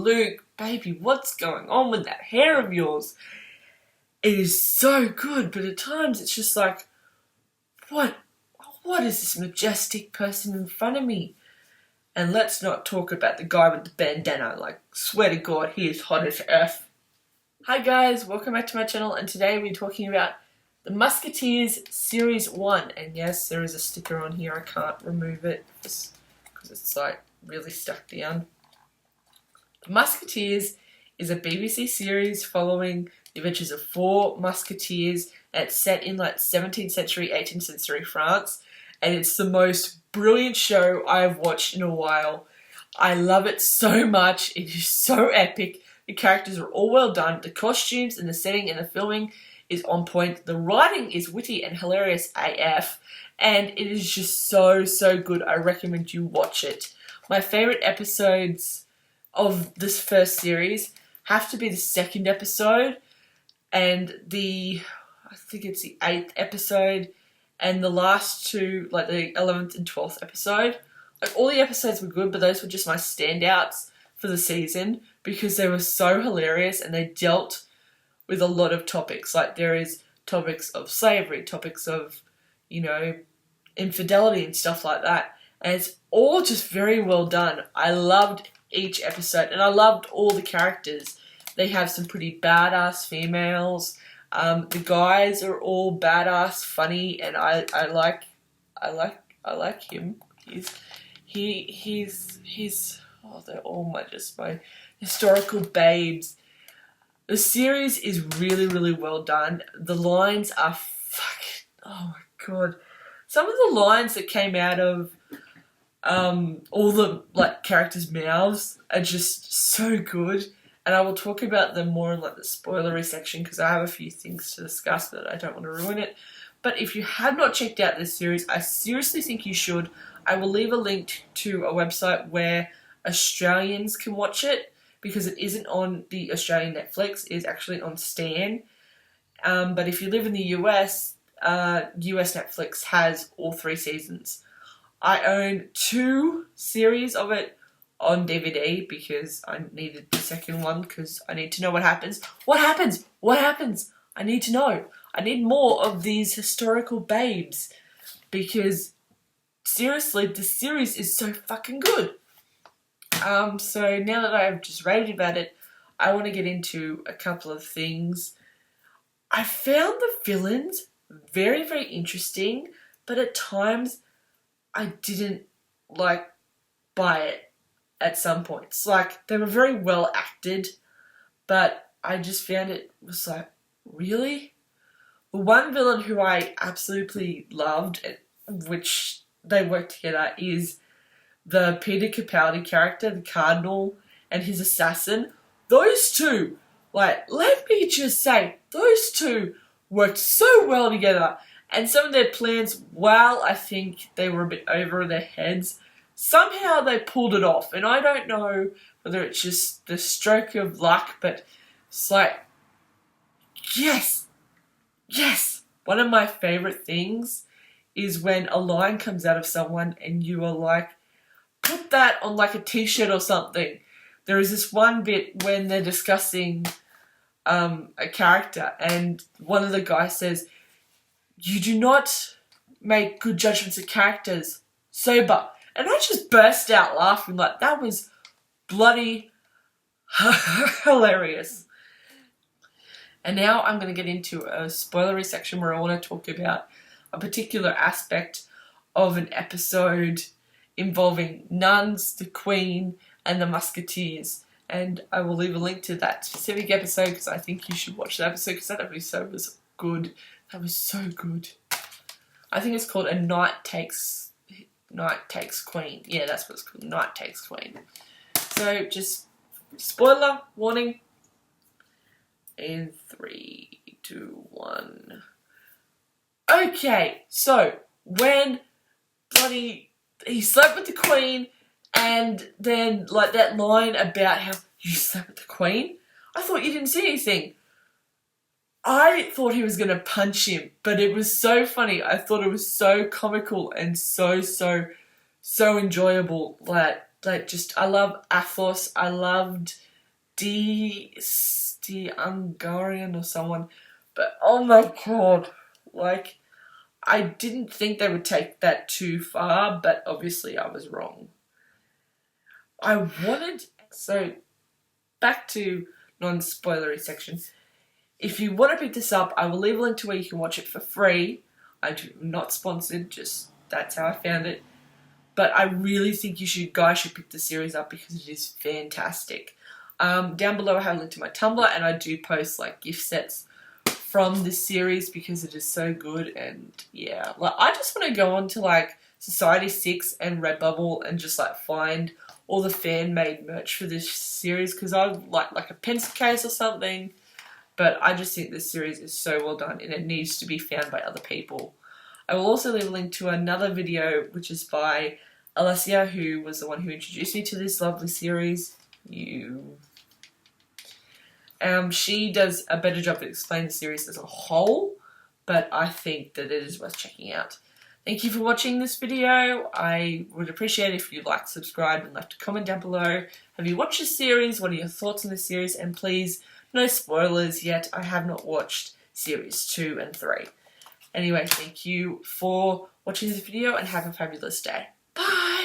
Luke, baby, what's going on with that hair of yours? It is so good, but at times it's just like, what is this majestic person in front of me? And let's not talk about the guy with the bandana. Like, swear to God, he is hot as F. Hi guys, welcome back to my channel, and today we're talking about the Musketeers Series 1. And yes, there is a sticker on here, I can't remove it because it's like really stuck down. The Musketeers is a BBC series following the adventures of 4 musketeers, and it's set in like 17th century, 18th century France, and it's the most brilliant show I've watched in a while. I love it so much, it is so epic. The characters are all well done, the costumes and the setting and the filming is on point, the writing is witty and hilarious AF, and it is just so good. I recommend you watch it. My favourite episodes of this first series have to be the second episode and I think it's the 8th episode, and the last two, like the 11th and 12th episode. Like, all the episodes were good, but those were just my standouts for the season because they were so hilarious and they dealt with a lot of topics. Like, there is topics of slavery, topics of, you know, infidelity and stuff like that. And it's all just very well done. I loved each episode and I loved all the characters. They have some pretty badass females. The guys are all badass, funny, and I like him. He's oh, they're all my historical babes. The series is really well done. The lines are fucking, oh my god. Some of the lines that came out of all the like characters' mouths are just so good. And I will talk about them more in like the spoilery section because I have a few things to discuss, but I don't want to ruin it. But if you have not checked out this series, I seriously think you should. I will leave a link to a website where Australians can watch it because it isn't on the Australian Netflix, it is actually on Stan. But if you live in the US, US Netflix has all 3 seasons. I own 2 series of it on DVD because I needed the second one because I need to know what happens. What happens? What happens? I need to know. I need more of these historical babes because seriously, the series is so fucking good. So now that I've just raved about it, I want to get into a couple of things. I found the villains very interesting, but at times I didn't like buy it. At some points, like, they were very well acted, but I just found it was like, really? The one villain who I absolutely loved, which they work together, is the Peter Capaldi character, the Cardinal, and his assassin. Those two, like, let me just say, those two worked so well together, and some of their plans, while I think they were a bit over their heads, somehow they pulled it off, and I don't know whether it's just the stroke of luck, but it's like, yes! One of my favourite things is when a line comes out of someone and you are like, put that on like a t-shirt or something. There is this one bit when they're discussing a character, and one of the guys says, you do not make good judgments of characters sober. And I just burst out laughing, like, that was bloody hilarious. And now I'm going to get into a spoilery section where I want to talk about a particular aspect of an episode involving nuns, the Queen, and the Musketeers. And I will leave a link to that specific episode because I think you should watch that episode because that episode was good. That was so good. I think it's called A Night Takes Queen. Yeah, that's what it's called. Night Takes Queen. So, just spoiler warning. In 3, 2, 1. Okay, so when bloody he slept with the Queen, and then like that line about how you slept with the Queen, I thought you didn't see anything. I thought he was going to punch him, but it was so funny. I thought it was so comical and so enjoyable. Like just, I love Athos. I loved Hungarian or someone. But oh my god, like, I didn't think they would take that too far, but obviously I was wrong. So back to non-spoilery section. If you want to pick this up, I will leave a link to where you can watch it for free. I'm not sponsored, just that's how I found it. But I really think guys should pick the series up because it is fantastic. Down below I have a link to my Tumblr, and I do post like gift sets from this series because it is so good. And yeah, like I just want to go on to like Society6 and Redbubble and just like find all the fan-made merch for this series because I would like a pencil case or something. But I just think this series is so well done and it needs to be found by other people. I will also leave a link to another video which is by ALESSIA, who was the one who introduced me to this lovely series. She does a better job of explaining the series as a whole, but I think that it is worth checking out. Thank you for watching this video. I would appreciate it if you like, subscribe, and left a comment down below. Have you watched this series? What are your thoughts on this series? And please, no spoilers yet. I have not watched series 2 and 3. Anyway, thank you for watching this video and have a fabulous day. Bye!